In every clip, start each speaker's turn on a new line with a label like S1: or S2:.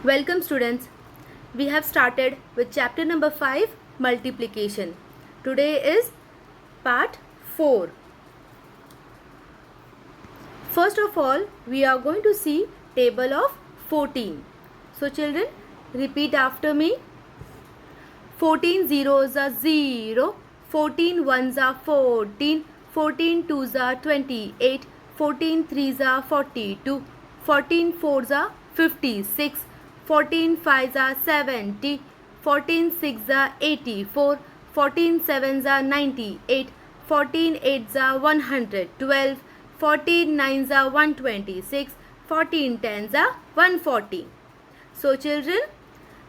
S1: Welcome students. We have started with chapter number 5, multiplication. Today is part 4. First of all, we are going to see table of 14. So children, repeat after me. 14 zeros are 0, 14 ones are 14, 14 twos are 28, 14 threes are 42, 14 fours are 56, 14 fives are 70, 14 sixes are 84, 14 sevens are 98, 14 eights are 112, 14 nines are 126, 14 tens are 140. So children,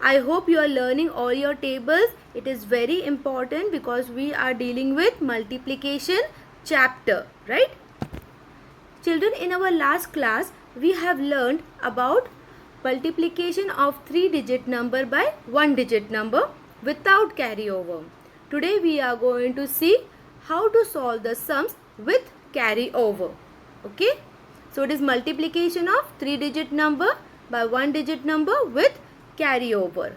S1: I hope you are learning all your tables. It is very important because we are dealing with multiplication chapter, right? Children, in our last class, we have learned about multiplication of 3-digit number by 1-digit number without carryover. Today we are going to see how to solve the sums with carryover. Okay? So it is multiplication of 3-digit number by 1-digit number with carryover.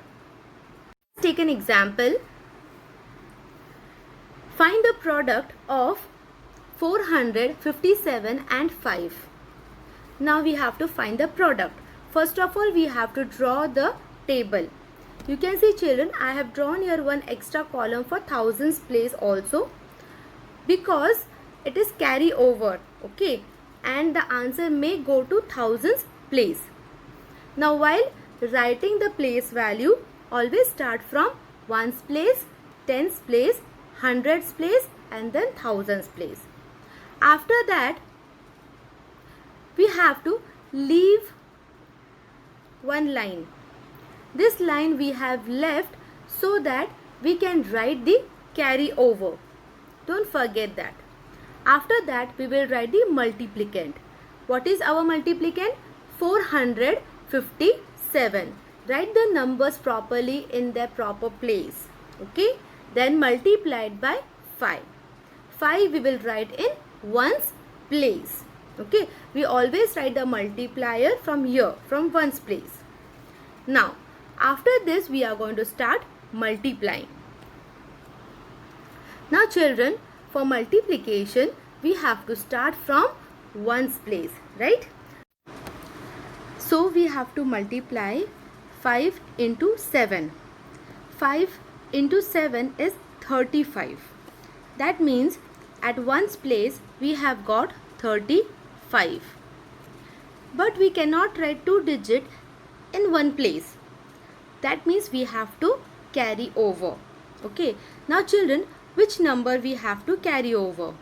S1: Let's take an example. Find the product of 457 and 5. Now we have to find the product. First of all, we have to draw the table. You can see children, I have drawn here one extra column for thousands place also because it is carry over, okay, and the answer may go to thousands place. Now while writing the place value, always start from ones place, tens place, hundreds place and then thousands place. After that, we have to leave one line. This line we have left so that we can write the carry over. Don't forget that. After that, we will write the multiplicand. What is our multiplicand? 457. Write the numbers properly in their proper place. Okay. Then multiplied by 5. 5 we will write in ones place. Okay. We always write the multiplier from here, from ones place. Now, after this we are going to start multiplying. Now children, for multiplication, we have to start from ones place, right? So we have to multiply 5 into 7. 5 into 7 is 35. That means at ones place we have got 35. But we cannot write 2-digit in one place. That means we have to carry over. Okay. Now children, which number we have to carry over?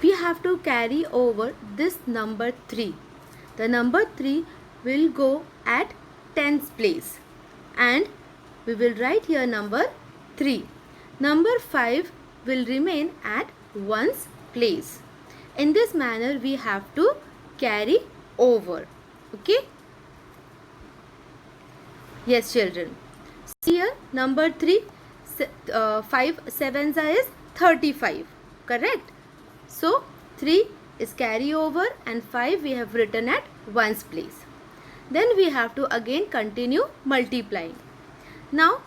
S1: We have to carry over this number 3. The number 3 will go at tens place and we will write here number 3. Number 5 will remain at ones place. In this manner we have to carry over. Okay? Yes children. Here number 3, 5 sevens is 35. Correct? So 3 is carry over and 5 we have written at ones place. Then we have to again continue multiplying. Now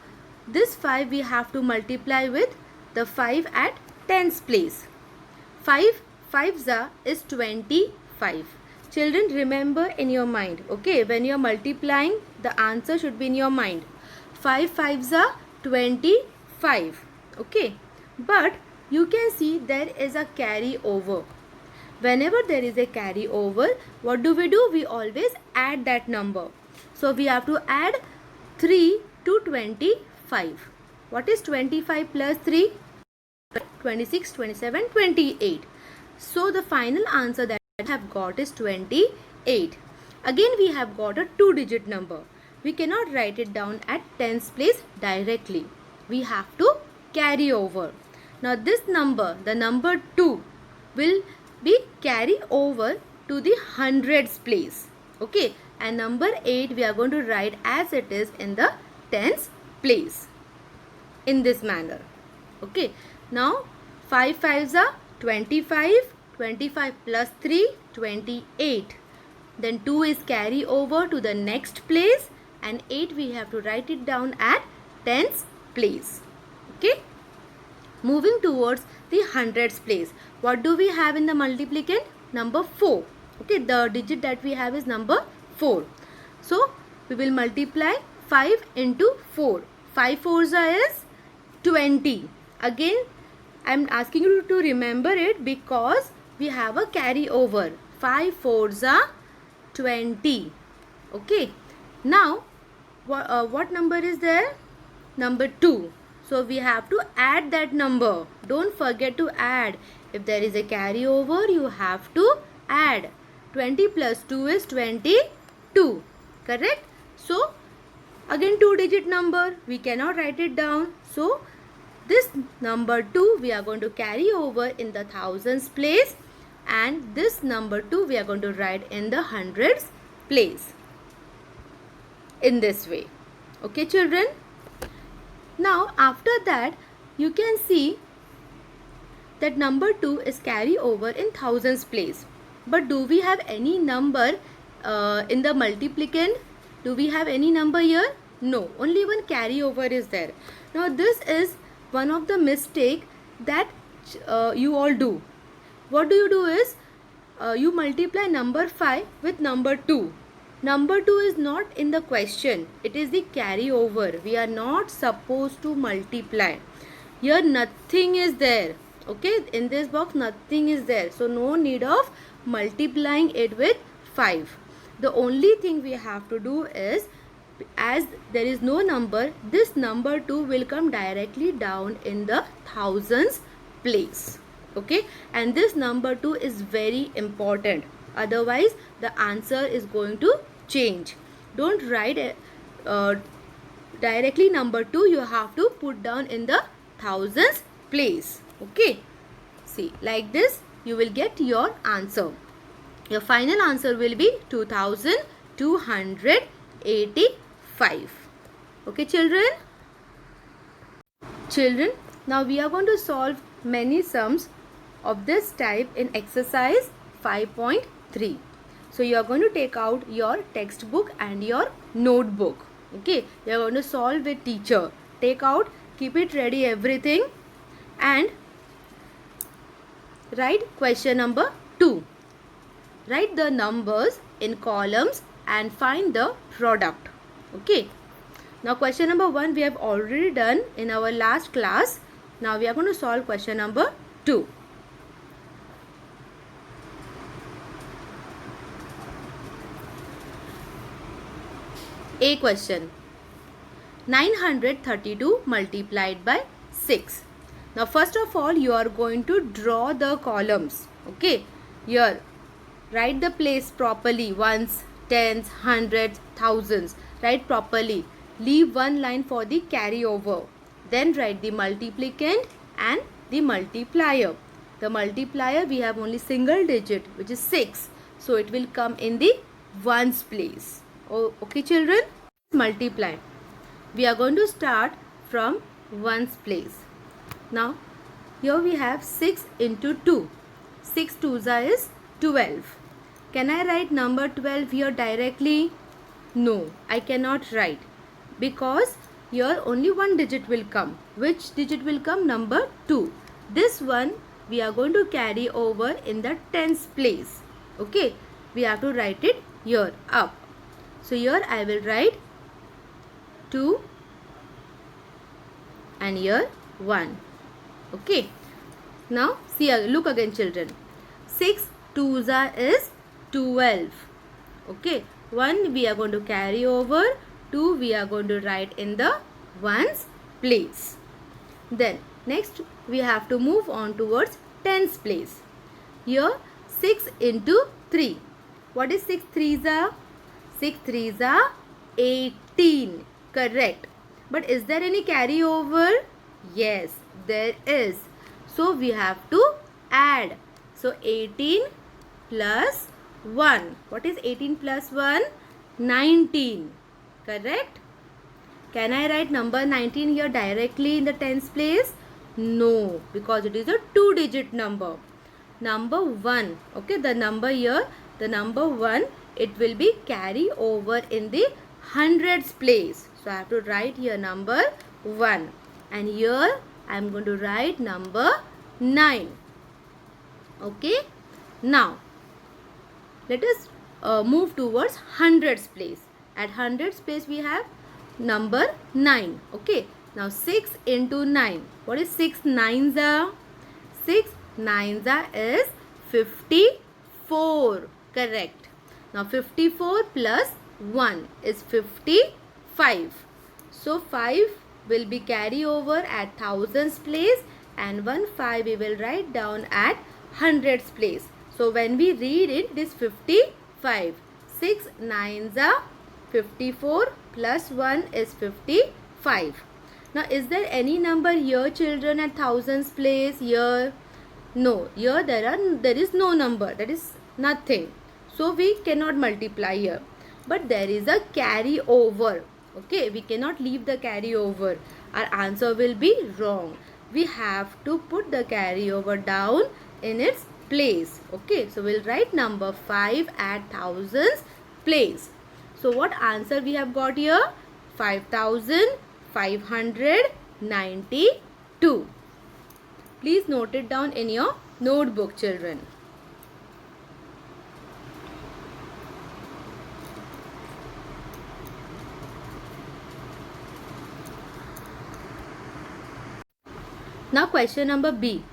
S1: this 5 we have to multiply with the 5 at tens place. 5 fives is 25. Children, remember in your mind, okay, when you are multiplying, the answer should be in your mind. 5 fives are 25, okay, but you can see there is a carry over. Whenever there is a carry over, what do? We always add that number. So we have to add 3 to 25. What is 25 plus 3? 26, 27, 28. So the final answer that I have got is 28. Again we have got a 2-digit number. We cannot write it down at tens place directly. We have to carry over. Now this number, the number 2, will be carry over to the hundreds place. Okay. And number 8 we are going to write as it is in the tens place. In this manner. Okay. Now 5 fives are 25. 25 plus 3, 28. Then 2 is carry over to the next place, and 8 we have to write it down at tens place. Okay. Moving towards the hundreds place. What do we have in the multiplicand? Number 4. Okay, the digit that we have is number 4. So we will multiply 5 into 4. 5 fours is 20. Again, I am asking you to remember it because we have a carry over. 5 fours are 20. Okay. Now, what number is there? Number 2. So we have to add that number. Don't forget to add. If there is a carryover, you have to add. 20 plus 2 is 22. Correct? So again 2-digit number. We cannot write it down. So this number 2 we are going to carry over in the thousands place. And this number 2 we are going to write in the hundreds place. In this way. Okay, children? Now after that you can see that number 2 is carry over in thousands place. But do we have any number in the multiplicand? Do we have any number here? No, only one carry over is there. Now this is one of the mistake that you all do. What do you do is you multiply number 5 with number 2. Number 2 is not in the question. It is the carryover. We are not supposed to multiply. Here nothing is there. Okay, in this box nothing is there. So no need of multiplying it with 5. The only thing we have to do is, as there is no number, this number 2 will come directly down in the thousands place. Okay, and this number 2 is very important. Otherwise the answer is going to change. Don't write directly number 2. You have to put down in the thousands place. Okay, see, like this you will get your answer. Your final answer will be 2285. Okay, children? Children, now we are going to solve many sums of this type in exercise 5.3. So you are going to take out your textbook and your notebook. Okay, you are going to solve with teacher. Take out, keep it ready, everything, and write question number 2. Write the numbers in columns and find the product. Okay. Now question number 1 we have already done in our last class. Now we are going to solve question number 2. A question. 932 multiplied by 6. Now first of all you are going to draw the columns. Okay. Here write the place properly. Ones, tens, hundreds, thousands. Write properly. Leave one line for the carryover. Then write the multiplicand and the multiplier. The multiplier we have only single digit, which is 6. So it will come in the ones place. Oh, okay, children? Multiply. We are going to start from ones place. Now here we have 6 into 2. 6 twos is 12. Can I write number 12 here directly? No, I cannot write, because here only one digit will come. Which digit will come? Number 2. This one we are going to carry over in the tens place. Okay, we have to write it here up. So here I will write 2 and here 1. Okay. Now see, look again, children. 6 twos is 12. Okay. 1 we are going to carry over. 2 we are going to write in the ones place. Then next we have to move on towards tens place. Here 6 into 3. What is 6 threes are? 6 threes are 18. Correct. But is there any carryover? Yes, there is. So we have to add. So 18 plus 1. What is 18 plus 1? 19. Correct? Can I write number 19 here directly in the tens place? No, because it is a 2-digit number. Number 1. Okay, the number here, the number 1 it will be carry over in the hundreds place. So I have to write here number 1, and here I am going to write number 9. Okay, now let us move towards hundreds place. At hundreds place we have number 9. Okay, now 6 into 9. What is 6 nines are? 6 nines are is 54. Correct. Now 54 plus 1 is 55. So 5 will be carry over at thousands place, and 1 5 we will write down at hundreds place. So when we read it, it is 55. 6 nines are 54 plus 1 is 55. Now is there any number here, children, at thousands place here? No, here there is no number, that is nothing. So we cannot multiply here. But there is a carry over. Okay, we cannot leave the carry over. Our answer will be wrong. We have to put the carry over down in its place. Okay, so we'll write number 5 at thousands place. So what answer we have got here? 5592. Please note it down in your notebook, children. Now question number B.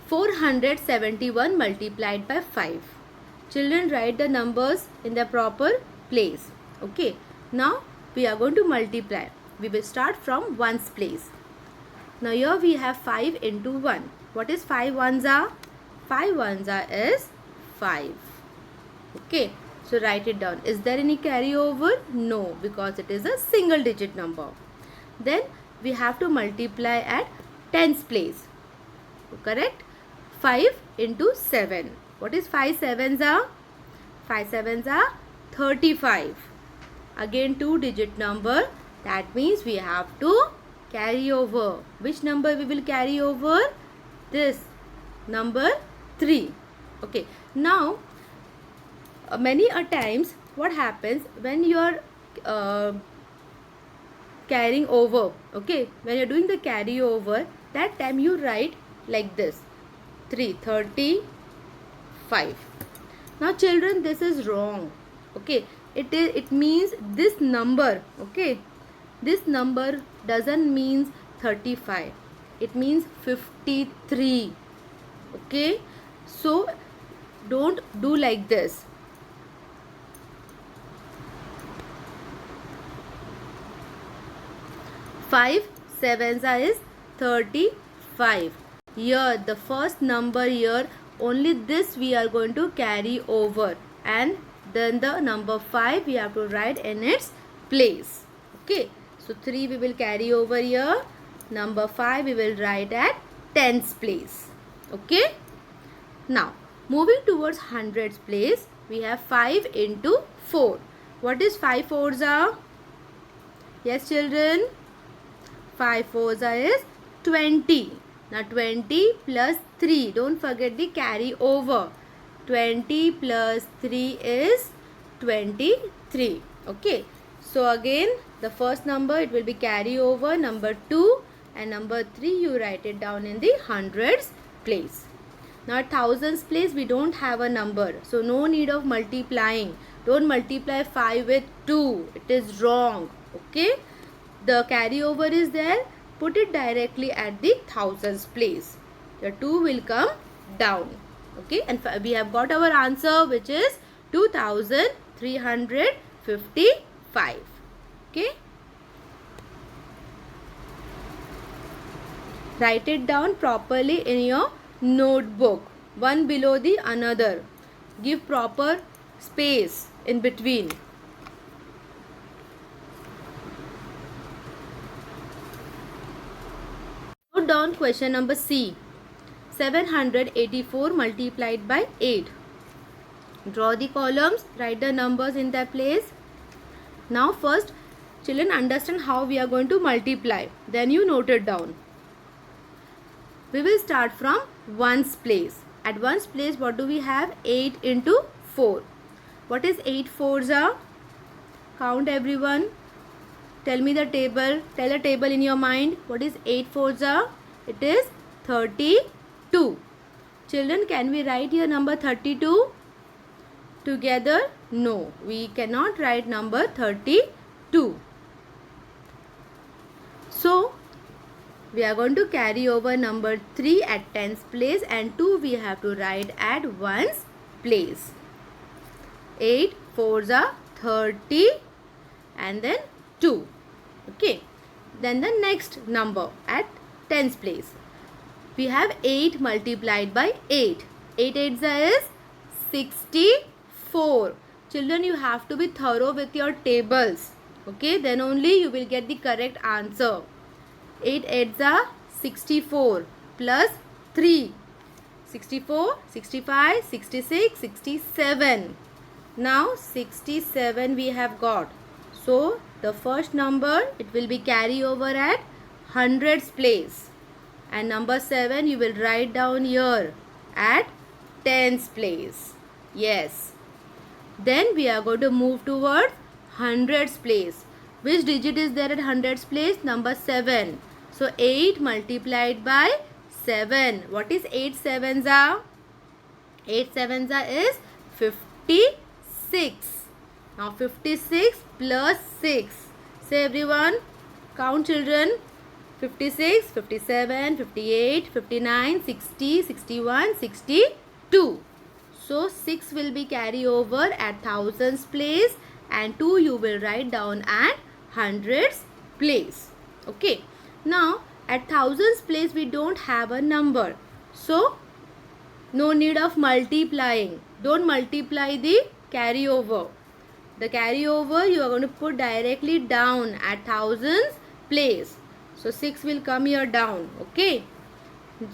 S1: 471 multiplied by 5. Children, write the numbers in the proper place. Okay. Now we are going to multiply. We will start from ones place. Now here we have 5 into 1. What is 5 ones are? 5 ones are is 5. Okay. So write it down. Is there any carry over? No, because it is a single digit number. Then we have to multiply at tens place. Correct? 5 into 7. What is 5 sevens are? 5 sevens are 35. Again 2 digit number. That means we have to carry over. Which number we will carry over? This number 3. Okay. Now many a times what happens when you are carrying over, okay, when you're doing the carry over, that time you write like this, 335. Now children, this is wrong. Okay, it means this number. Okay, this number doesn't mean 35, it means 53. Okay, so don't do like this. 5 sevens is 35. Here the first number here, only this we are going to carry over, and then the number 5 we have to write in its place. Okay, so 3 we will carry over here, number 5 we will write at tens place. Okay, now moving towards hundreds place, we have 5 into 4. What is 5 fours are? Yes children, 5 fours are is 20. Now 20 plus 3, don't forget the carry over. 20 plus 3 is 23. Okay, so again the first number it will be carry over, number 2, and number 3 you write it down in the hundreds place. Now at thousands place we don't have a number, so no need of multiplying. Don't multiply 5 with 2, it is wrong. Okay, the carry over is there, put it directly at the thousands place. The 2 will come down. Okay, and we have got our answer, which is 2355. Okay, write it down properly in your notebook, one below the another. Give proper space in between. Note down question number C. 784 multiplied by 8. Draw the columns, write the numbers in their place. Now first children understand how we are going to multiply, then you note it down. We will start from ones place. At ones place what do we have? 8 into 4. What is 8 fours are? Count everyone. Tell me the table. Tell a table in your mind. What is 8 fours are? It is 32. Children, can we write here number 32 together? No, we cannot write number 32. So, we are going to carry over number 3 at 10's place and 2 we have to write at 1's place. 8 fours are 30 and then 2. Okay. Then the next number at 10's place. We have 8 multiplied by 8. 8 eights is 64. Children, you have to be thorough with your tables. Okay, then only you will get the correct answer. 8 eights are 64 plus 3. 64, 65, 66, 67. Now 67 we have got. So the first number, it will be carry over at 100's place. And number 7 you will write down here at 10's place. Yes. Then we are going to move towards 100's place. Which digit is there at 100's place? Number 7. So 8 multiplied by 7. What is 8 sevens are? 8 sevens are is 56. Now 56 plus 6. Say everyone. Count children. 56, 57, 58, 59, 60, 61, 62. So 6 will be carry over at 1000's place and 2 you will write down at 100's place. Okay. Now at 1000's place we don't have a number. So no need of multiplying. Don't multiply the carryover. The carryover you are going to put directly down at 1000's place. So 6 will come here down. Okay.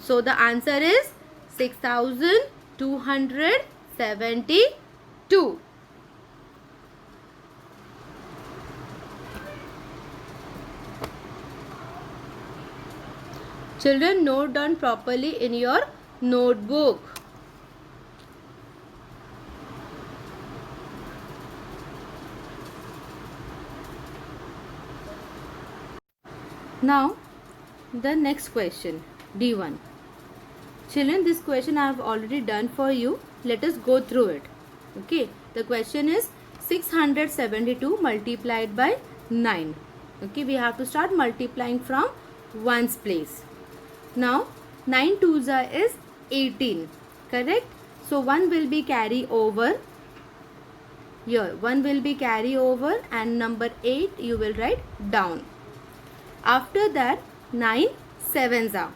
S1: So the answer is 6272. Children, note down properly in your notebook. Now, the next question, D1. Children, this question I have already done for you. Let us go through it. Okay. The question is 672 multiplied by 9. Okay. We have to start multiplying from 1's place. Now, 9 twos are is 18. Correct? So, 1 will be carry over. Here, 1 will be carry over and number 8 you will write down. After that, 9 sevens are.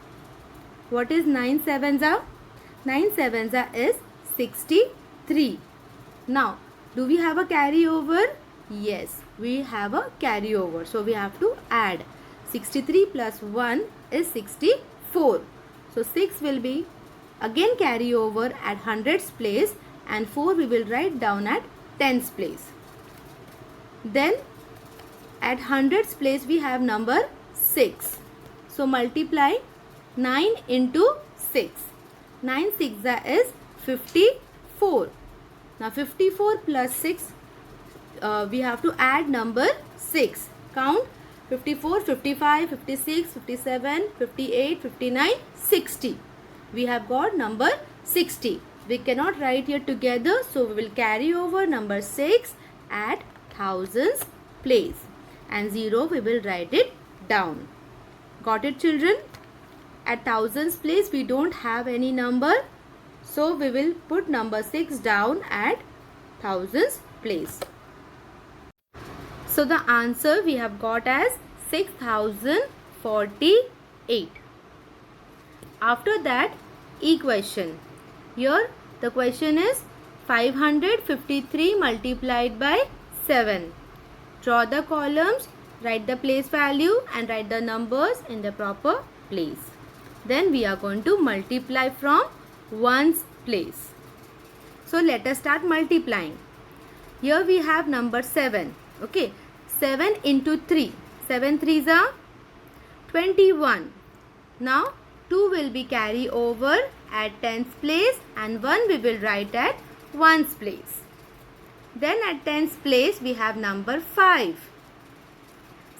S1: What is 9 sevens are? 9 sevens are is 63. Now, do we have a carryover? Yes, we have a carryover. So, we have to add. 63 plus 1 is 64. So, 6 will be again carry over at 100's place and 4 we will write down at 10's place. Then, at 100's place we have number 6. So multiply 9 into 6. 9 6 is 54. Now 54 plus 6 we have to add number 6. Count 54, 55, 56, 57, 58, 59, 60. We have got number 60. We cannot write here together, so we will carry over number 6 at 1000's place and 0 we will write it down. Got it, children? At 1000's place we don't have any number, so we will put number 6 down at 1000's place. So the answer we have got as 6048. After that, equation. Here the question is 553 multiplied by 7. Draw the columns, write the place value and write the numbers in the proper place. Then we are going to multiply from 1's place. So let us start multiplying. Here we have number 7. Okay, 7 into 3. 7 3s are 21. Now 2 will be carry over at 10's place and 1 we will write at 1's place. Then at tens place we have number 5.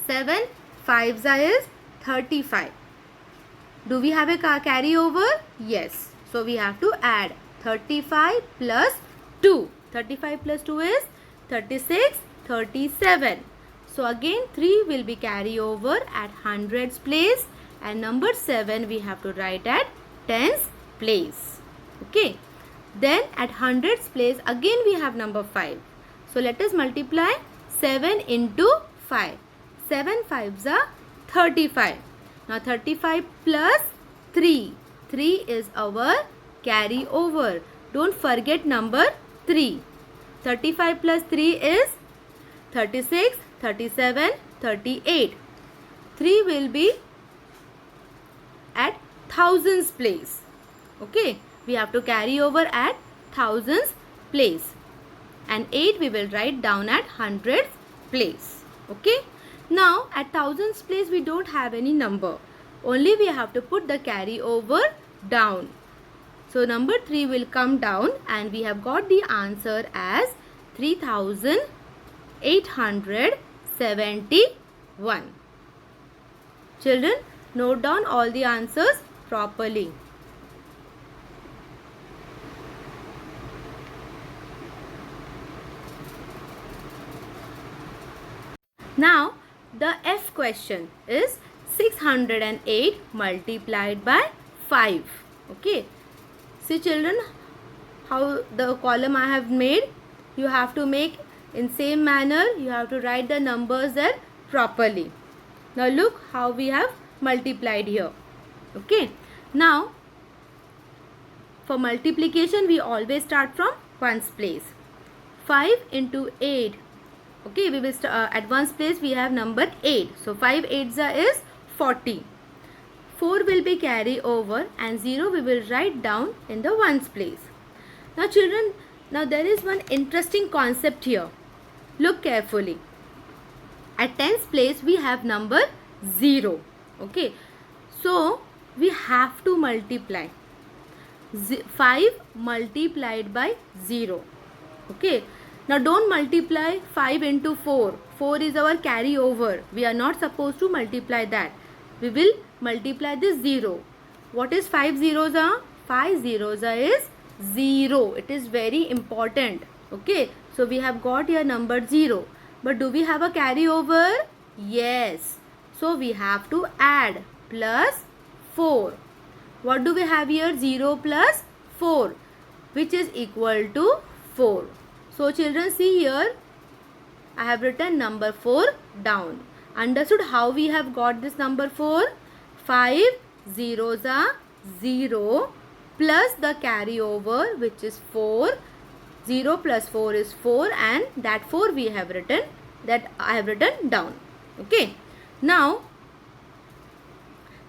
S1: 7 5s is 35. Do we have a carry over? Yes. So we have to add 35 plus 2. 35 plus 2 is 36, 37. So again 3 will be carry over at hundreds place, and number 7 we have to write at tens place. Okay. Then at hundreds place again we have number 5. So let us multiply 7 into 5. 7 5s are 35. Now 35 plus 3. 3 is our carry over. Don't forget number 3. 35 plus 3 is 36, 37, 38. 3 will be at thousands place. Okay. We have to carry over at thousands place. And 8 we will write down at hundreds place. Okay. Now at thousands place we don't have any number. Only we have to put the carry over down. So number 3 will come down, and we have got the answer as 3871. Children, note down all the answers properly. Now the F question is 608 multiplied by 5. Okay. See children, how the column I have made. You have to make in same manner. You have to write the numbers there properly. Now look how we have multiplied here. Okay. Now for multiplication we always start from ones place. 5 into 8. Okay, we will at ones place we have number 8. So 5 8s is 40. 4 will be carry over, and 0 we will write down in the ones place. Now children, now there is one interesting concept here. Look carefully. At tens place we have number 0. Okay. So we have to multiply 5 multiplied by 0. Okay. Now don't multiply 5 into 4. 4 is our carry over. We are not supposed to multiply that. We will multiply this 0. What is 5 zeros are? 5 zeros is 0. It is very important. Okay. So we have got here number 0. But do we have a carry over? Yes. So we have to add plus 4. What do we have here? 0 plus 4, which is equal to 4. So children, see here, I have written number 4 down. Understood how we have got this number 4? 5 zeros are 0 plus the carry over, which is 4. 0 plus 4 is 4, and that 4 we have written, that I have written down. Okay. Now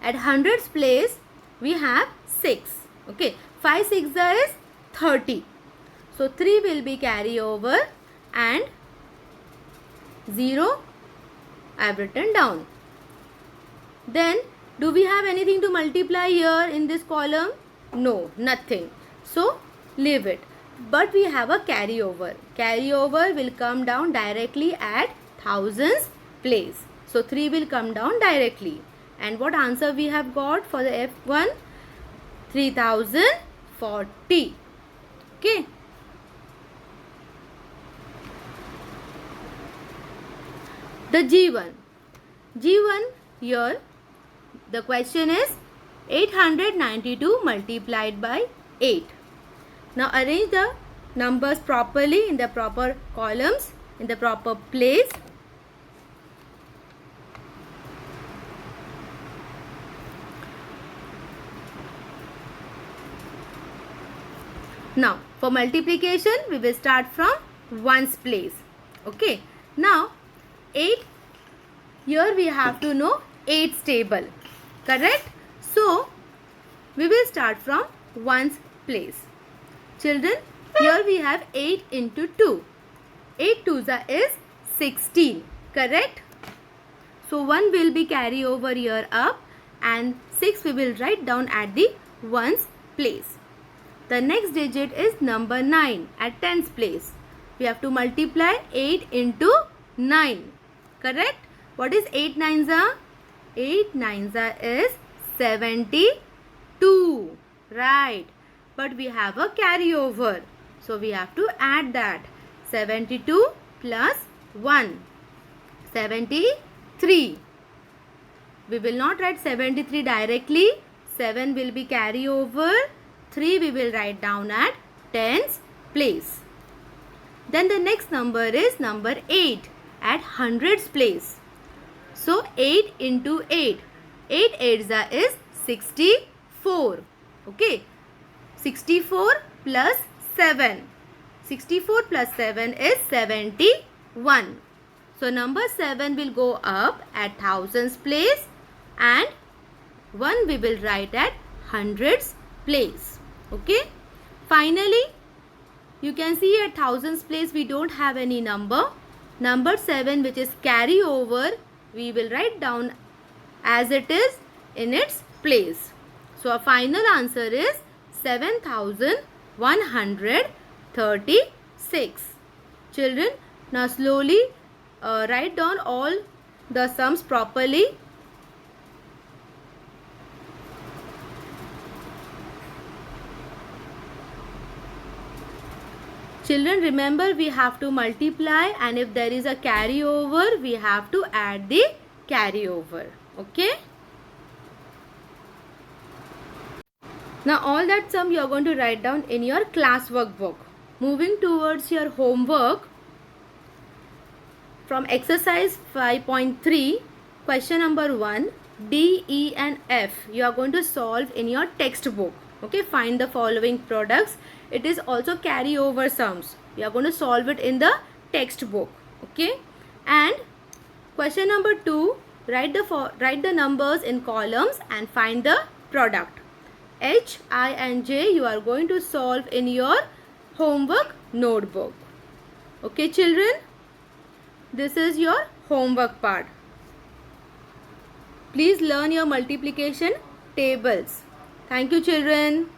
S1: at hundreds place we have 6. Okay. 5 6 is 30. So 3 will be carry over, and 0 I have written down. Then do we have anything to multiply here in this column? No, nothing. So leave it. But we have a carry over. Carry over will come down directly at thousands place. So 3 will come down directly. And what answer we have got for the F1? 3040. Okay. The G1. G1 here, the question is 892 multiplied by 8. Now arrange the numbers properly in the proper columns, in the proper place. Now for multiplication we will start from ones place. Okay. Now 8, here we have to know 8's table, correct? So we will start from ones place. Children, here we have 8 into 2. 8 twos is 16, correct? So 1 will be carry over here up, and 6 we will write down at the ones place. The next digit is number 9 at tens place. We have to multiply 8 into 9. Correct? What is 8 nines are? 8 nines are is 72. Right. But we have a carryover. So we have to add that. 72 plus 1. 73. We will not write 73 directly. 7 will be carryover. 3 we will write down at tens place. Then the next number is number 8 at hundreds place. So 8 into 8. 8 eights is 64. Okay. 64 plus 7. 64 plus 7 is 71. So number 7 will go up at thousands place and 1 we will write at hundreds place. Okay. Finally, you can see at thousands place we don't have any number. Number 7, which is carry over, we will write down as it is in its place. So our final answer is 7136. Children, now slowly write down all the sums properly. Children, remember we have to multiply, and if there is a carryover, we have to add the carryover. Okay. Now all that sum you are going to write down in your class workbook. Moving towards your homework, from exercise 5.3, question number 1, D, E and F you are going to solve in your textbook. Okay, find the following products. It is also carryover sums. You are going to solve it in the textbook. Okay, and question number 2, write the numbers in columns and find the product. H, I and J you are going to solve in your homework notebook. Okay children, this is your homework part. Please learn your multiplication tables. Thank you children.